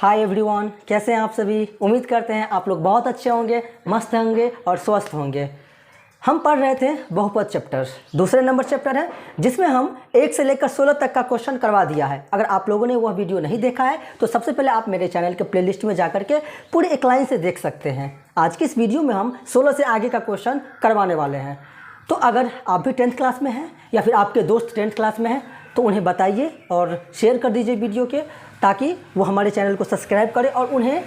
Hi everyone, कैसे हैं आप सभी। उम्मीद करते हैं आप लोग बहुत अच्छे होंगे, मस्त होंगे और स्वस्थ होंगे। हम पढ़ रहे थे बहुपद चैप्टर, दूसरे नंबर चैप्टर है जिसमें हम 1 से लेकर 16 तक का क्वेश्चन करवा दिया है। अगर आप लोगों ने वह वीडियो नहीं देखा है तो सबसे पहले आप मेरे चैनल के प्लेलिस्ट में जाकर के पूरे एक लाइन से देख सकते हैं। आज की इस वीडियो में हम 16 से आगे का क्वेश्चन करवाने वाले हैं। तो अगर आप भी 10th क्लास में हैं या फिर आपके दोस्त 10th क्लास में हैं तो उन्हें बताइए और शेयर कर दीजिए वीडियो के, ताकि वो हमारे चैनल को सब्सक्राइब करें और उन्हें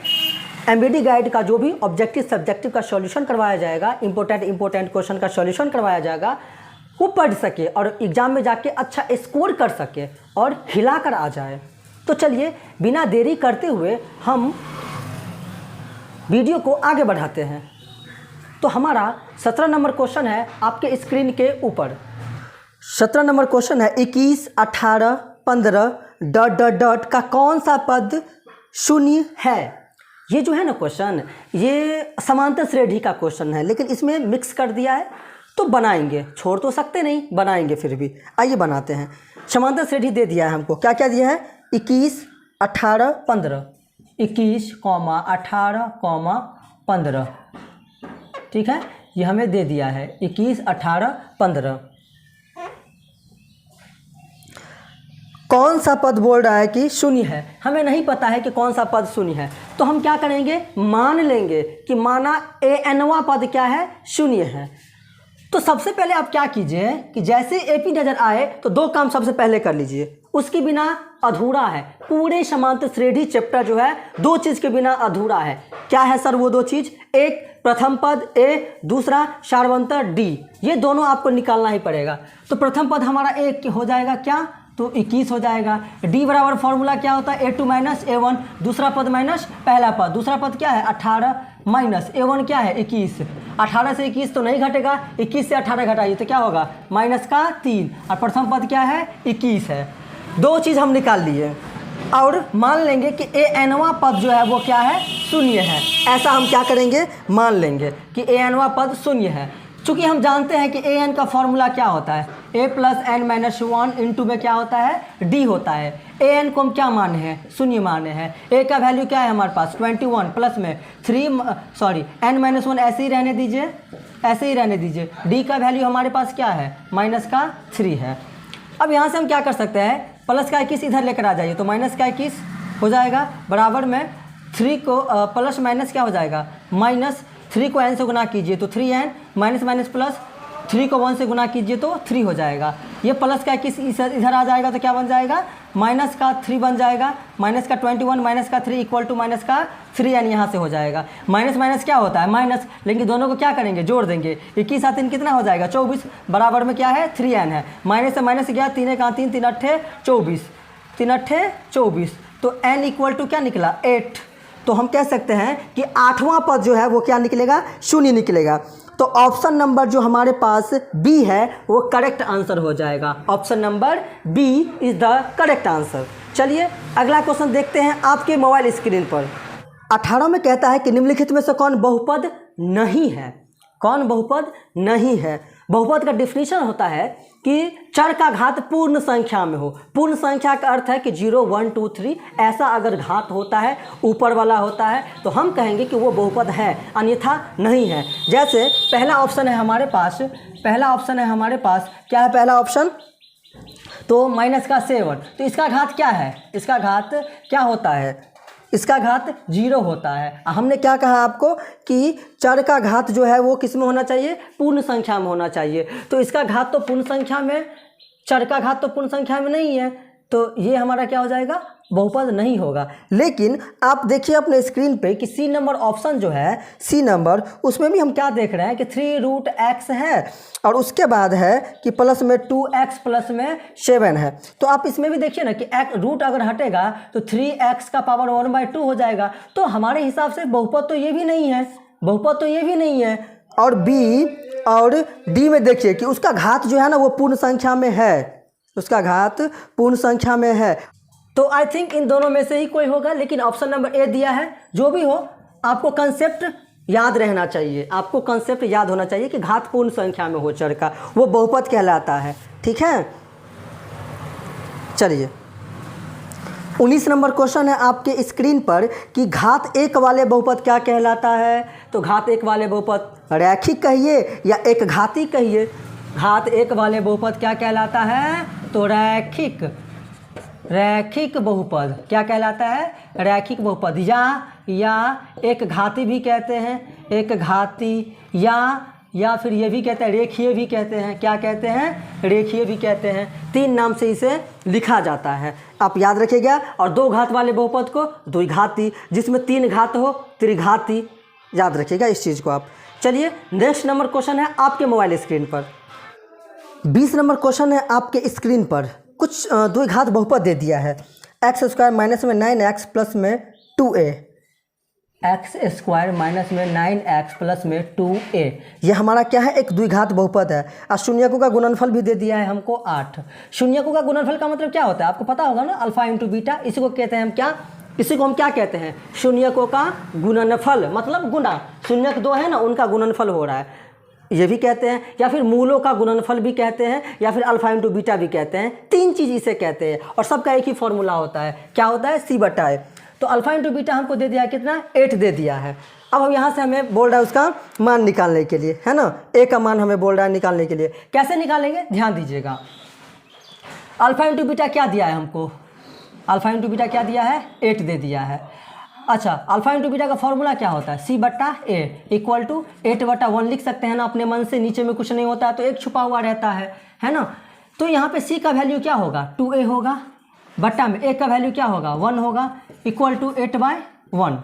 एमबीडी गाइड का जो भी ऑब्जेक्टिव सब्जेक्टिव का सॉल्यूशन करवाया जाएगा, इंपॉर्टेंट क्वेश्चन का सॉल्यूशन करवाया जाएगा, वो पढ़ सके और एग्ज़ाम में जाके अच्छा स्कोर कर सके और हिला कर आ जाए। तो चलिए बिना देरी करते हुए हम वीडियो को आगे बढ़ाते हैं। तो हमारा 17 नंबर क्वेश्चन है आपके स्क्रीन के ऊपर। 17 नंबर क्वेश्चन है 21, 18, 15 ... का कौन सा पद शून्य है। ये जो है ना क्वेश्चन, ये समांतर श्रेणी का क्वेश्चन है, लेकिन इसमें मिक्स कर दिया है तो बनाएंगे, छोड़ तो सकते नहीं, बनाएंगे फिर भी। आइए बनाते हैं। समांतर श्रेणी दे दिया है हमको, क्या क्या दिया है, 21, 18, 15, 21, 18, 15, ठीक है, ये हमें दे दिया है 21, 18, 15। कौन सा पद बोल रहा है कि शून्य है। हमें नहीं पता है कि कौन सा पद शून्य है, तो हम क्या करेंगे, मान लेंगे कि माना एनवा पद क्या है, शून्य है। तो सबसे पहले आप क्या कीजिए कि जैसे एपी नजर आए तो दो काम सबसे पहले कर लीजिए, उसके बिना अधूरा है। पूरे समांतर श्रेणी चैप्टर जो है दो चीज़ के बिना अधूरा है। क्या है सर वो दो चीज़, एक प्रथम पद ए, दूसरा सार्वंतर डी। ये दोनों आपको निकालना ही पड़ेगा। तो प्रथम पद हमारा एक हो जाएगा क्या, तो 21 हो जाएगा। डी बराबर फॉर्मूला क्या होता है, A2 माइनस A1, दूसरा पद माइनस पहला पद। दूसरा पद क्या है, 18 माइनस A1 क्या है, 21। 18 से 21 तो नहीं घटेगा, 21 से 18 घटाइए तो क्या होगा, माइनस का 3। और प्रथम पद क्या है, 21 है। दो चीज़ हम निकाल लिए और मान लेंगे कि एनवा पद जो है वो क्या है, शून्य है। ऐसा हम क्या करेंगे, मान लेंगे कि एनवा पद शून्य है। चूँकि हम जानते हैं कि एन का फॉर्मूला क्या होता है, a plus n minus 1 into में क्या होता है, डी होता है। एन को हम क्या माने हैं, शून्य माने हैं। ए का वैल्यू क्या है हमारे पास, 21 प्लस में n माइनस 1 ऐसे ही रहने दीजिए, ऐसे ही रहने दीजिए। डी का वैल्यू हमारे पास क्या है, माइनस का 3 है। अब यहाँ से हम क्या कर सकते हैं, प्लस का 21 इधर लेकर आ जाइए तो माइनस का 21 हो जाएगा। बराबर में 3 को प्लस माइनस क्या हो जाएगा, माइनस 3 को n से गुना कीजिए तो 3n, माइनस माइनस प्लस 3 को 1 से गुना कीजिए तो 3 हो जाएगा। ये प्लस का 21 इधर आ जाएगा तो क्या बन जाएगा, माइनस का 3 बन जाएगा। माइनस का 21 माइनस का 3 इक्वल टू माइनस का 3n यहाँ से हो जाएगा। माइनस माइनस क्या होता है, माइनस, लेकिन दोनों को क्या करेंगे, जोड़ देंगे। 21 साथ 3 कितना हो जाएगा, 24। बराबर में क्या है, 3n है। माइनस से माइनस गया, 3 का 3, 3 अट्ठे 24, 3 अट्ठे 24, तो n इक्वल टू क्या निकला, 8। तो हम कह सकते हैं कि 8वां पद जो है वो क्या निकलेगा, शून्य निकलेगा। तो ऑप्शन नंबर जो हमारे पास बी है वो करेक्ट आंसर हो जाएगा। Option number B is the correct answer. चलिए अगला क्वेश्चन देखते हैं आपके मोबाइल स्क्रीन पर। 18 में कहता है कि निम्नलिखित में से कौन बहुपद नहीं है। कौन बहुपद नहीं है। बहुपद का डिफिनीशन होता है कि चर का घात पूर्ण संख्या में हो। पूर्ण संख्या का अर्थ है कि 0, 1, 2, 3 ऐसा अगर घात होता है, ऊपर वाला होता है, तो हम कहेंगे कि वो बहुपद है, अन्यथा नहीं है। जैसे पहला ऑप्शन है हमारे पास, क्या है पहला ऑप्शन, तो माइनस का 7, तो इसका घात क्या है, इसका घात क्या होता है, इसका घात 0 होता है। हमने क्या कहा आपको कि चर का घात जो है वो किस में होना चाहिए, पूर्ण संख्या में होना चाहिए। तो इसका घात तो पूर्ण संख्या में, चर का घात तो पूर्ण संख्या में नहीं है, तो ये हमारा क्या हो जाएगा, बहुपद नहीं होगा। लेकिन आप देखिए अपने स्क्रीन पे कि सी नंबर ऑप्शन जो है, सी नंबर, उसमें भी हम क्या देख रहे हैं कि 3√x है और उसके बाद है कि प्लस में 2x प्लस में 7 है। तो आप इसमें भी देखिए ना कि रूट अगर हटेगा तो 3x का पावर 1/2 हो जाएगा। तो हमारे हिसाब से बहुपद तो ये भी नहीं है, बहुपद तो ये भी नहीं है। और बी और डी में देखिए कि उसका घात जो है ना वो पूर्ण संख्या में है, उसका घात पूर्ण संख्या में है। तो आई थिंक इन दोनों में से ही कोई होगा, लेकिन ऑप्शन नंबर ए दिया है। जो भी हो आपको कंसेप्ट याद रहना चाहिए, आपको कंसेप्ट याद होना चाहिए कि घात पूर्ण संख्या में हो चर का, वो बहुपद कहलाता है। ठीक है, चलिए 19 नंबर क्वेश्चन है आपके स्क्रीन पर कि घात एक वाले बहुपद क्या कहलाता है। तो घात एक वाले बहुपद रैखिक कहिए या एक घाती कहिए। घात एक वाले बहुपद क्या कहलाता है? तो रैखिक बहुपद क्या कहलाता है? रैखिक बहुपद या एक घाती भी कहते हैं, एक घाती या फिर ये भी कहते हैं रेखीय भी कहते हैं। क्या कहते हैं? रेखीय भी कहते हैं। 3 नाम से इसे लिखा जाता है, आप याद रखिएगा। और 2 घात वाले बहुपद को द्विघाती, जिसमें 3 घात हो त्रिघाती, याद रखिएगा इस चीज़ को आप। चलिए नेक्स्ट नंबर क्वेश्चन है आपके मोबाइल स्क्रीन पर। 20 नंबर क्वेश्चन है आपके स्क्रीन पर। कुछ द्विघात बहुपद दे दिया है, एक्स स्क्वायर माइनस में 9x प्लस में 2a, एक्स स्क्वायर माइनस में 9x प्लस में 2a। ये हमारा क्या है? एक द्विघात बहुपद है। और शून्यकों का गुणनफल भी दे दिया है हमको 8। शून्यकों का गुणनफल का मतलब क्या होता है आपको पता होगा ना, अल्फा इंटू बीटा। इसी को कहते हैं हम क्या? इसी को हम क्या कहते हैं? शून्यकों का गुणनफल, मतलब गुणा। शून्यक 2 है ना, उनका गुणनफल हो रहा है, ये भी कहते हैं। या फिर मूलों का गुणनफल भी कहते हैं, या फिर अल्फा इंटू बीटा भी कहते हैं। 3 चीज़ इसे कहते हैं और सबका एक ही फॉर्मूला होता है। क्या होता है? C/A। तो अल्फा इंटू बीटा हमको दे दिया है कितना? 8 दे दिया है। अब हम यहाँ से हमें बोल रहा है उसका मान निकालने के लिए, है ना। a का मान हमें बोल रहा है निकालने के लिए। कैसे निकालेंगे? ध्यान दीजिएगा। अल्फा इंटू बीटा क्या दिया है हमको? अल्फा इंटू बीटा क्या दिया है? 8 दे दिया है। अच्छा, अल्फा इंटू बीटा का फॉर्मूला क्या होता है? C/A इक्वल टू 8/1 लिख सकते हैं ना अपने मन से। नीचे में कुछ नहीं होता है तो एक छुपा हुआ रहता है ना। तो यहाँ पे C का वैल्यू क्या होगा? 2a होगा, बट्टा में a का वैल्यू क्या होगा? 1 होगा, इक्वल टू 8/1।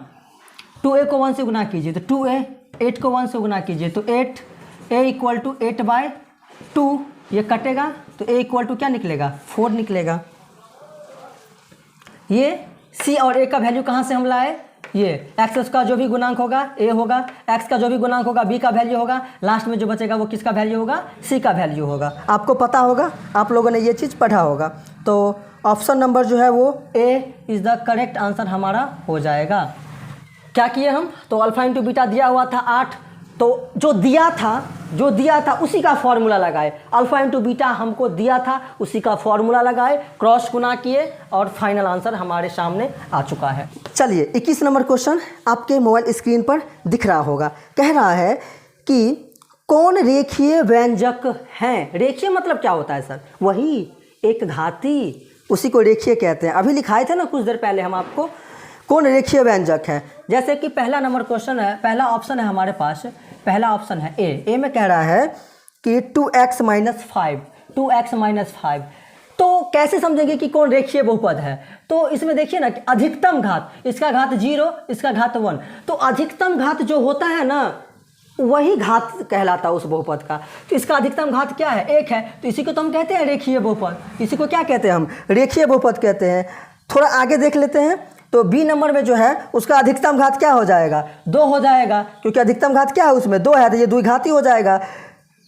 2a को 1 से गुना कीजिए तो 2a, 8 को 1 से गुना कीजिए तो 8a इक्वल टू 8/2। ये कटेगा तो a इक्वल टू क्या निकलेगा? 4 निकलेगा। ये c और a का वैल्यू कहाँ से हम लाए? ये x का जो भी गुणांक होगा a होगा, x का जो भी गुणांक होगा b का वैल्यू होगा, लास्ट में जो बचेगा वो किसका वैल्यू होगा? c का वैल्यू होगा। आपको पता होगा, आप लोगों ने ये चीज़ पढ़ा होगा। तो ऑप्शन नंबर जो है वो a is the correct answer हमारा हो जाएगा। क्या किए हम? तो अल्फा इंटू बीटा दिया हुआ था 8, तो जो दिया था उसी का फॉर्मूला लगाए। अल्फा इंटू बीटा हमको दिया था, उसी का फॉर्मूला लगाए, क्रॉस गुना किए और फाइनल आंसर हमारे सामने आ चुका है। चलिए 21 नंबर क्वेश्चन आपके मोबाइल स्क्रीन पर दिख रहा होगा। कह रहा है कि कौन रेखीय व्यंजक हैं? रेखीय मतलब क्या होता है सर? वही एक घाती, उसी को रेखीय कहते हैं। अभी लिखाए थे ना कुछ देर पहले हम आपको, कौन रेखीय व्यंजक है। जैसे कि पहला नंबर क्वेश्चन है, पहला ऑप्शन है हमारे पास, पहला ऑप्शन है ए में कह रहा है कि 2x - 5, 2x - 5। तो कैसे समझेंगे कि कौन रेखीय बहुपद है? तो इसमें देखिए ना कि अधिकतम घात, इसका घात 0, इसका घात 1। तो अधिकतम घात जो होता है ना वही घात कहलाता है उस बहुपद का। तो इसका अधिकतम घात क्या है? 1 है। तो इसी को तो हम कहते हैं रेखीय बहुपद। इसी को क्या कहते हैं हम? रेखीय बहुपद कहते हैं। थोड़ा आगे देख लेते हैं तो बी नंबर में जो है उसका अधिकतम घात क्या हो जाएगा? 2 हो जाएगा, क्योंकि अधिकतम घात क्या है उसमें? 2 है, तो ये द्विघाती हो जाएगा।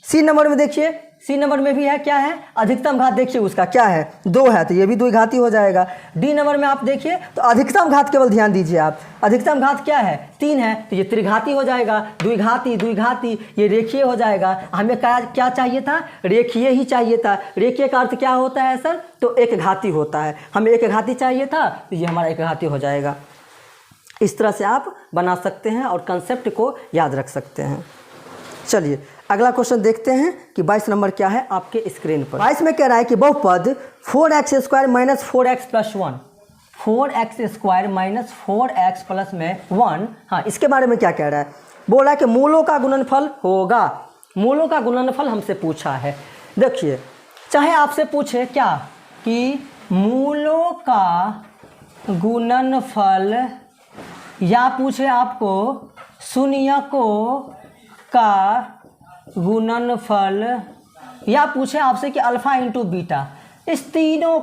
सी नंबर में देखिए, सी नंबर में भी है क्या है? अधिकतम घात देखिए उसका क्या है? 2 है, तो ये भी द्विघाती हो जाएगा। डी नंबर में आप देखिए तो अधिकतम घात केवल ध्यान दीजिए आप, अधिकतम घात क्या है? 3 है, तो ये त्रिघाती हो जाएगा। द्विघाती ये रेखीय हो जाएगा। हमें क्या चाहिए था? रेखीय ही चाहिए था। रेखीय का अर्थ क्या होता है सर? तो एक घाती होता है। हमें एक घाती चाहिए था, तो ये हमारा एक घाती हो जाएगा। इस तरह से आप बना सकते हैं और कंसेप्ट को याद रख सकते हैं। चलिए अगला क्वेश्चन देखते हैं कि 22 नंबर क्या है आपके स्क्रीन पर। 22 में कह रहा है कि बहुपद 4x² - 4x + 1, 4x² - 4x + 1। हाँ, इसके बारे में क्या कह रहा है? बोला है कि मूलों का गुणनफल होगा। मूलों का गुणनफल हमसे पूछा है। देखिए, चाहे आपसे पूछे क्या कि मूलों का गुणनफल, या पूछे आपको शून्यकों का गुणनफल, या पूछे आपसे कि अल्फा इंटू बीटा, इस तीनों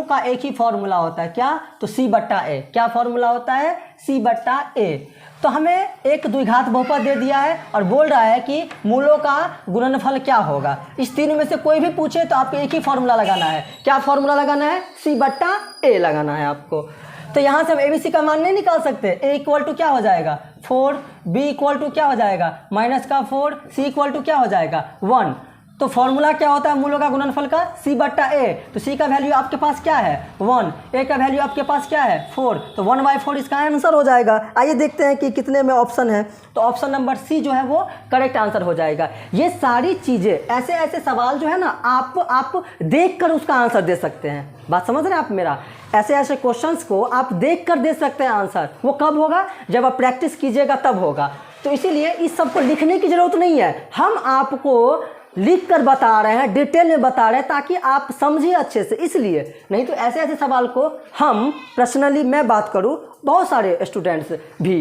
का एक ही फॉर्मूला होता है। क्या? तो C/A। क्या फॉर्मूला होता है? C/A। तो हमें एक द्विघात बहुपद दे दिया है और बोल रहा है कि मूलों का गुणनफल क्या होगा। इस तीनों में से कोई भी पूछे तो आपको एक ही फॉर्मूला लगाना है। क्या फॉर्मूला लगाना है? C/A लगाना है आपको। तो यहाँ से हम ABC का मान नहीं निकाल सकते। A इक्वल टू क्या हो जाएगा? 4, B इक्वल टू क्या हो जाएगा? -4, C इक्वल टू क्या हो जाएगा? 1। तो फॉर्मूला क्या होता है मूलों का गुणनफल का, c/a। तो c का वैल्यू आपके पास क्या है 1, a का वैल्यू आपके पास क्या है 4, तो 1/4 इसका आंसर हो जाएगा। आइए देखते हैं कि कितने में ऑप्शन है। तो ऑप्शन नंबर सी जो है वो करेक्ट आंसर हो जाएगा। ये सारी चीज़ें, ऐसे ऐसे सवाल जो है ना आप देख कर उसका आंसर दे सकते हैं। बात समझ रहे हैं आप मेरा? ऐसे ऐसे क्वेश्चंस को आप देख कर दे सकते हैं आंसर। वो कब होगा? जब आप प्रैक्टिस कीजिएगा तब होगा। तो इसीलिए इस सबको लिखने की ज़रूरत नहीं है, हम आपको लिख कर बता रहे हैं, डिटेल में बता रहे हैं ताकि आप समझिए अच्छे से। इसलिए नहीं तो ऐसे ऐसे सवाल को हम पर्सनली मैं बात करूं, बहुत सारे स्टूडेंट्स भी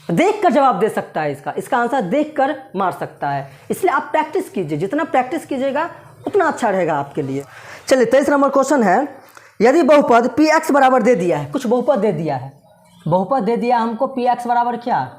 देख कर जवाब दे सकता है, इसका आंसर देख कर मार सकता है। इसलिए आप प्रैक्टिस कीजिए, जितना प्रैक्टिस कीजिएगा उतना अच्छा रहेगा आपके लिए। चलिए 23 नंबर क्वेश्चन है, यदि बहुपद px बराबर दे दिया है, कुछ बहुपद दे दिया है, बहुपद दे दिया हमको px बराबर क्या,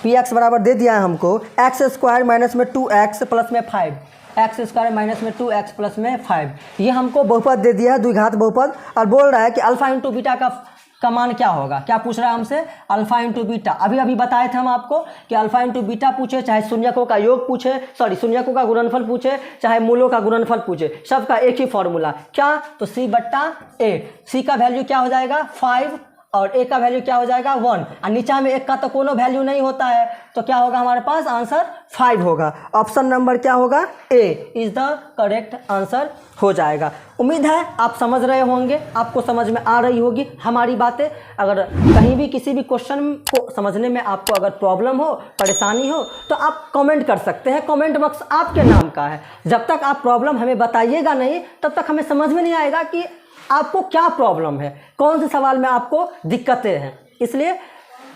px बराबर दे दिया है हमको x² माइनस में 2x प्लस में 5, x² माइनस में 2x प्लस में 5, ये हमको बहुपद दे दिया है, द्विघात बहुपद। और बोल रहा है कि अल्फा इंटू बीटा का मान क्या होगा। क्या पूछ रहा है हमसे? Alpha into beta. अभी बताए थे हम आपको कि अल्फा इंटू बीटा पूछे, चाहे शून्यकों का योग पूछे, शून्यकों का गुणनफल पूछे, चाहे मूलों का गुणनफल पूछे, सबका एक ही फॉर्मूला क्या, तो c/a। c का वैल्यू क्या हो जाएगा 5 और a का वैल्यू क्या हो जाएगा 1, और नीचा में एक का तो कोनो वैल्यू नहीं होता है, तो क्या होगा हमारे पास आंसर 5 होगा। ऑप्शन नंबर क्या होगा? A is the correct answer हो जाएगा। उम्मीद है आप समझ रहे होंगे, आपको समझ में आ रही होगी हमारी बातें। अगर कहीं भी किसी भी क्वेश्चन को समझने में आपको अगर प्रॉब्लम हो, परेशानी हो, तो आप कमेंट कर सकते हैं। कमेंट बॉक्स आपके नाम का है। जब तक आप प्रॉब्लम हमें बताइएगा नहीं, तब तक हमें समझ में नहीं आएगा कि आपको क्या प्रॉब्लम है, कौन से सवाल में आपको दिक्कतें हैं। इसलिए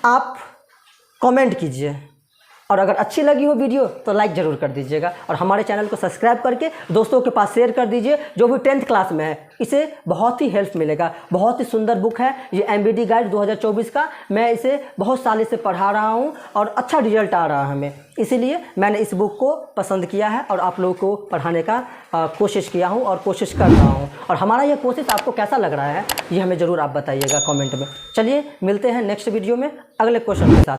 आप कमेंट कीजिए, और अगर अच्छी लगी हो वीडियो तो लाइक ज़रूर कर दीजिएगा, और हमारे चैनल को सब्सक्राइब करके दोस्तों के पास शेयर कर दीजिए जो भी 10th क्लास में है। इसे बहुत ही हेल्प मिलेगा। बहुत ही सुंदर बुक है ये MBD गाइड 2024 का। मैं इसे बहुत साल से पढ़ा रहा हूँ और अच्छा रिजल्ट आ रहा है हमें, इसीलिए मैंने इस बुक को पसंद किया है और आप लोगों को पढ़ाने का कोशिश किया हूँ और कोशिश कर रहा हूँ। और हमारा यह कोशिश आपको कैसा लग रहा है ये हमें ज़रूर आप बताइएगा कमेंट में। चलिए मिलते हैं नेक्स्ट वीडियो में अगले क्वेश्चन के साथ।